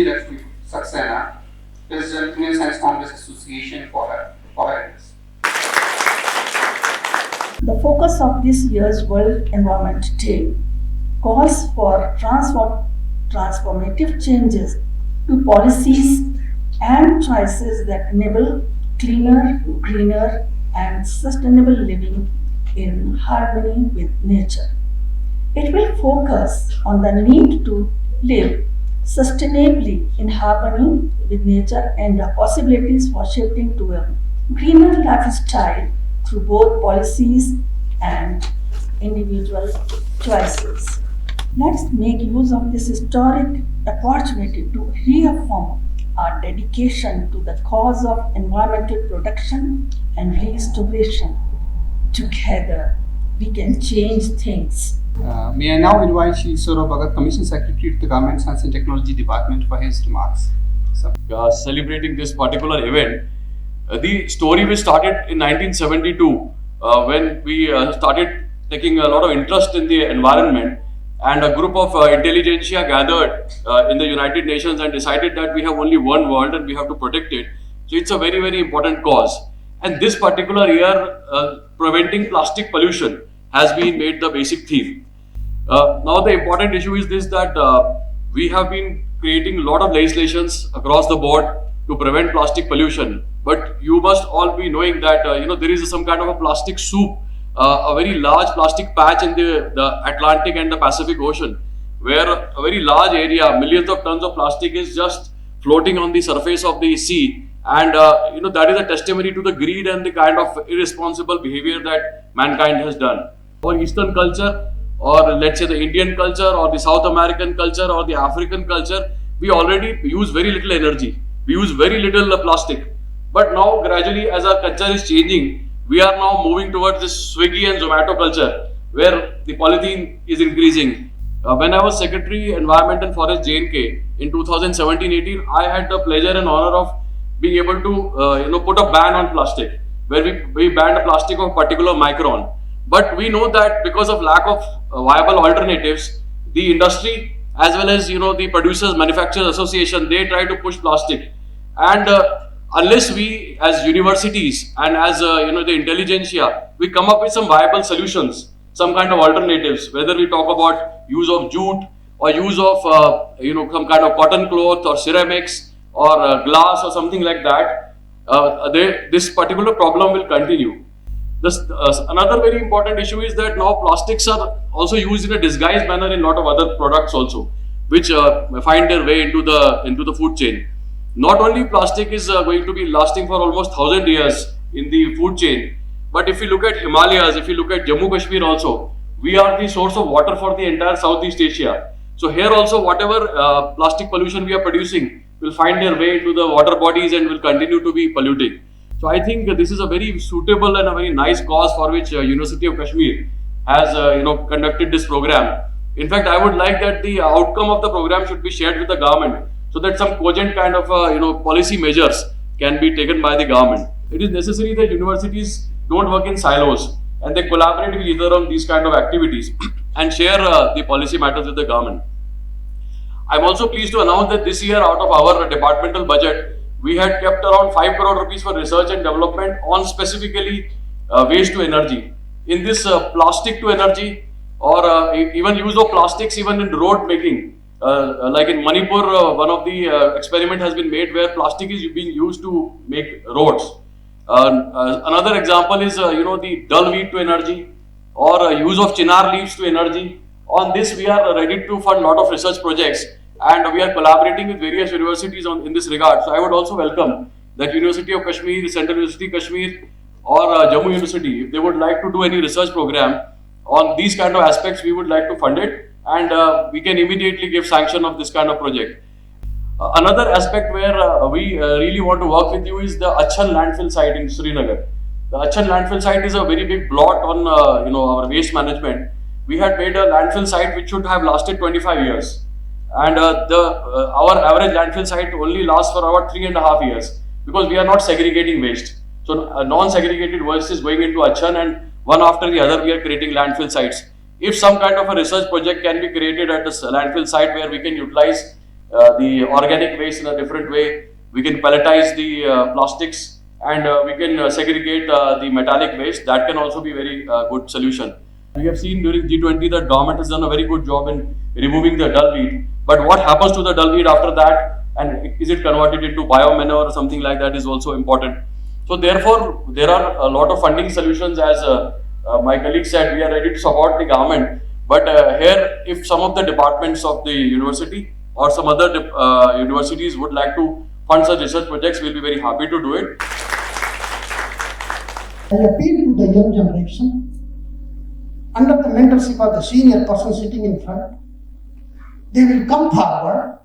Lakshmi Saxena, President, Indian Science Congress Association, for her address. The focus of this year's World Environment Day calls for transformative changes to policies and choices that enable cleaner, greener, and sustainable living in harmony with nature. It will focus on the need to live sustainably in harmony with nature and the possibilities for shifting to a greener lifestyle through both policies and individual choices. Let's make use of this historic opportunity to reaffirm our dedication to the cause of environmental protection and restoration. Together, we can change things. May I now invite Shri Saurabh Bhagat, Commission Secretary to the Government Science and Technology Department, for his remarks. Celebrating this particular event, the story was started in 1972 when we started taking a lot of interest in the environment, and a group of intelligentsia gathered in the United Nations and decided that we have only one world and we have to protect it. So it's a very, very important cause. And this particular year, preventing plastic pollution has been made the basic theme. Now the important issue is this, that we have been creating a lot of legislations across the board to prevent plastic pollution. But you must all be knowing that there is some kind of a plastic soup, a very large plastic patch in the Atlantic and the Pacific Ocean, where a very large area, millions of tons of plastic is just floating on the surface of the sea. And that is a testimony to the greed and the kind of irresponsible behavior that mankind has done. Our Eastern culture, or let's say the Indian culture, or the South American culture, or the African culture, we already use very little energy. We use very little plastic. But now gradually, as our culture is changing, we are now moving towards this Swiggy and Zomato culture, where the polythene is increasing. When I was Secretary Environment and Forest JNK in 2017-18, I had the pleasure and honor of being able to put a ban on plastic, where we banned plastic of particular micron. But we know that because of lack of viable alternatives, the industry as well as the Producers Manufacturers Association, they try to push plastic. And unless we as universities and as the intelligentsia, we come up with some viable solutions, some kind of alternatives, whether we talk about use of jute or use of some kind of cotton cloth or ceramics or glass or something like that, this particular problem will continue. Another very important issue is that now plastics are also used in a disguised manner in a lot of other products also, which find their way into the food chain. Not only plastic is going to be lasting for almost 1,000 years in the food chain, but if you look at Himalayas, if you look at Jammu Kashmir also, we are the source of water for the entire Southeast Asia. So here also, whatever plastic pollution we are producing will find their way into the water bodies and will continue to be polluting. So I think this is a very suitable and a very nice cause for which University of Kashmir has conducted this program. In fact, I would like that the outcome of the program should be shared with the government, so that some cogent kind of policy measures can be taken by the government. It is necessary that universities don't work in silos and they collaborate with each other on these kind of activities and share the policy matters with the government. I'm also pleased to announce that this year, out of our departmental budget, we had kept around 5 crore rupees for research and development on specifically waste to energy. In this plastic to energy, or even use of plastics even in road making, like in Manipur, one of the experiment has been made where plastic is being used to make roads. Another example is the dull wheat to energy, or use of chinar leaves to energy. On this, we are ready to fund a lot of research projects, and we are collaborating with various universities in this regard. So I would also welcome that University of Kashmir, Central University Kashmir, or Jammu University, if they would like to do any research program on these kind of aspects, we would like to fund it, and we can immediately give sanction of this kind of project. Another aspect where we really want to work with you is the Achan landfill site in Srinagar. The Achan landfill site is a very big blot on our waste management. We had made a landfill site which should have lasted 25 years, and our average landfill site only lasts for about 3.5 years because we are not segregating waste. So non-segregated waste is going into Achan, and one after the other we are creating landfill sites. If some kind of a research project can be created at this landfill site where we can utilize the organic waste in a different way. We can pelletize the plastics, and we can segregate the metallic waste. That can also be very good solution. We have seen during G20 that government has done a very good job in removing the dull weed. But what happens to the dull weed after that, and is it converted into biomanure or something like that, is also important. So therefore, there are a lot of funding solutions. As my colleague said, we are ready to support the government. But here, if some of the departments of the university or some other universities would like to fund such research projects, we'll be very happy to do it. I appeal to the young generation under the mentorship of the senior person sitting in front. They will come forward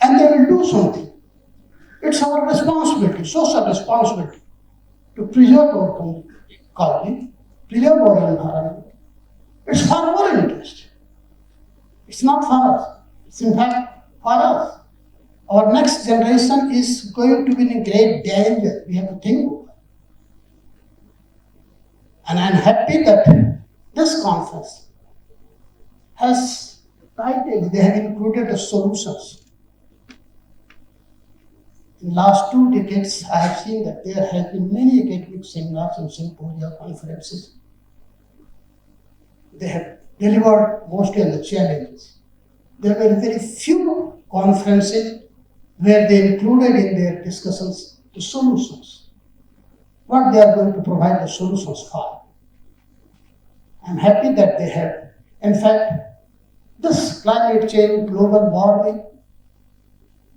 and they will do something. It's our responsibility, social responsibility, to preserve our colony, preserve our environment. It's for our interest. It's not for us. It's in fact for us. Our next generation is going to be in great danger. We have to think about it. And I'm happy that this conference has titled, they have included the solutions. In the last 2 decades, I have seen that there have been many academic seminars and symposia, conferences. They have delivered mostly on the challenges. There were very few conferences where they included in their discussions the solutions, what they are going to provide the solutions for. I'm happy that they have. In fact, this climate change, global warming,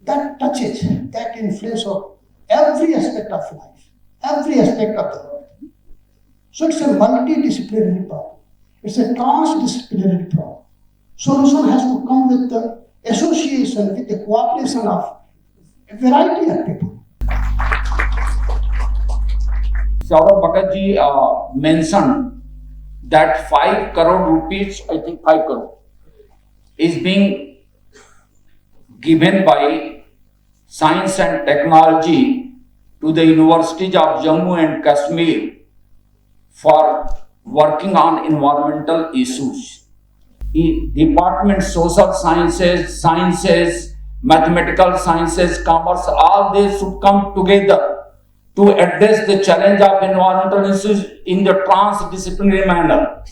that touches, that influence of every aspect of life, every aspect of the world. So it's a multidisciplinary problem. It's a transdisciplinary problem. Solution has to come with the association, with the cooperation of a variety of people. Saurabh Bhagat mentioned that 5 crore rupees, I think 5 crore, is being given by Science and Technology to the universities of Jammu and Kashmir for working on environmental issues. Department social sciences, mathematical sciences, commerce, all these should come together to address the challenge of environmental issues in the transdisciplinary manner.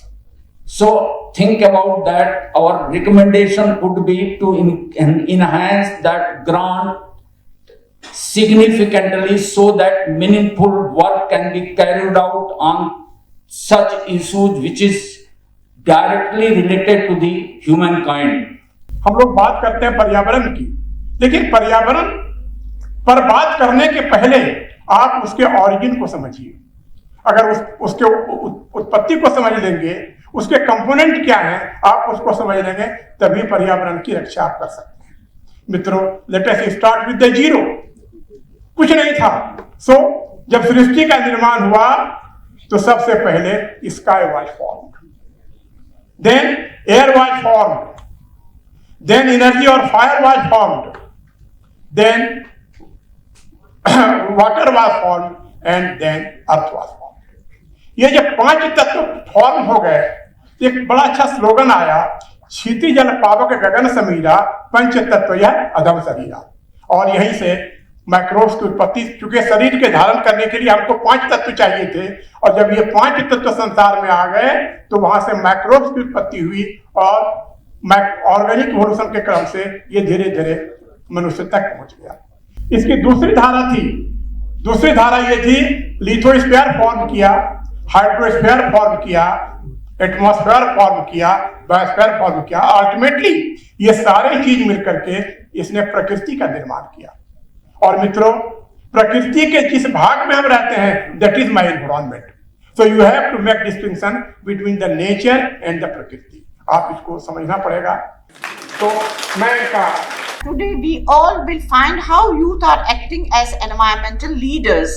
So think about that. Our recommendation would be to enhance that grant significantly so that meaningful work can be carried out on such issues which is directly related to the humankind. हम लोग बात करते हैं पर्यावरण की, लेकिन पर्यावरण पर बात करने के पहले आप उसके ऑरिजिन को समझिए। अगर उसके उत्पत्ति को समझ लेंगे, उसके कंपोनेंट क्या हैं, आप उसको समझ लेंगे, तभी पर्यावरण की रक्षा आप कर सकते हैं। मित्रों, let us start with the zero. कुछ नहीं था। सो जब सृष्टि का निर्माण हुआ तो सबसे पहले sky was formed, then air was formed, then energy और fire was formed, then water was formed and then earth was formed. ये जब 5 तत्व फॉर्म हो गए, एक बड़ा अच्छा स्लोगन आया, क्षिति जल पावक गगन समीरा, पंच तत्व यह अधम शरीरा। और यहीं से माइक्रोब्स की उत्पत्ति, चूंकि शरीर के धारण करने के लिए हमको 5 तत्व चाहिए थे, और जब ये 5 तत्व संसार में आ गए तो वहां से माइक्रोब्स की उत्पत्ति हुई, और ऑर्गेनिक इवोल्यूशन के क्रम से ये धीरे धीरे मनुष्य तक पहुंच गया। इसकी दूसरी धारा थी, दूसरी धारा ये थी, लिथोस्फीयर फॉर्म किया, हाइड्रोस्फीयर फॉर्म किया, एटमॉस्फेयर फॉर्म किया, बायोस्फीयर फॉर्म किया। अल्टीमेटली ये सारे चीज मिलकर के इसने प्रकृति का निर्माण किया। और मित्रों, प्रकृति के जिस भाग में हम रहते हैं, that is my environment. So you have to make distinction between the nature and the प्रकृति। आप इसको समझना पड़ेगा। तो मैं कहा, today we all will find how youth are acting as environmental leaders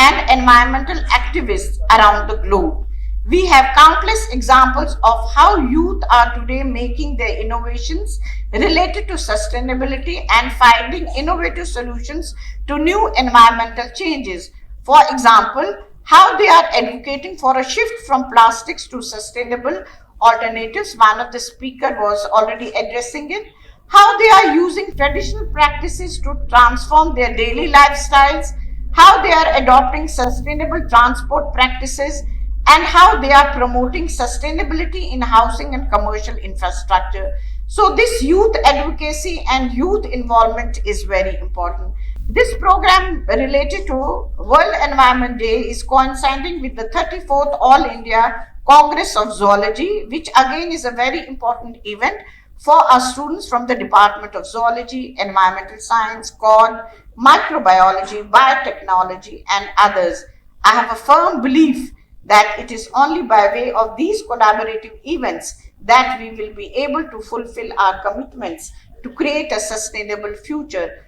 and environmental activists around the globe. We have countless examples of how youth are today making their innovations related to sustainability and finding innovative solutions to new environmental changes. For example, how they are advocating for a shift from plastics to sustainable alternatives. One of the speakers was already addressing it. how they are using traditional practices to transform their daily lifestyles, how they are adopting sustainable transport practices, and how they are promoting sustainability in housing and commercial infrastructure. So, this youth advocacy and youth involvement is very important. This program related to World Environment Day is coinciding with the 34th All India Congress of Zoology, which again is a very important event for our students from the Department of Zoology, Environmental Science, COD, Microbiology, Biotechnology, and others. I have a firm belief that it is only by way of these collaborative events that we will be able to fulfill our commitments to create a sustainable future.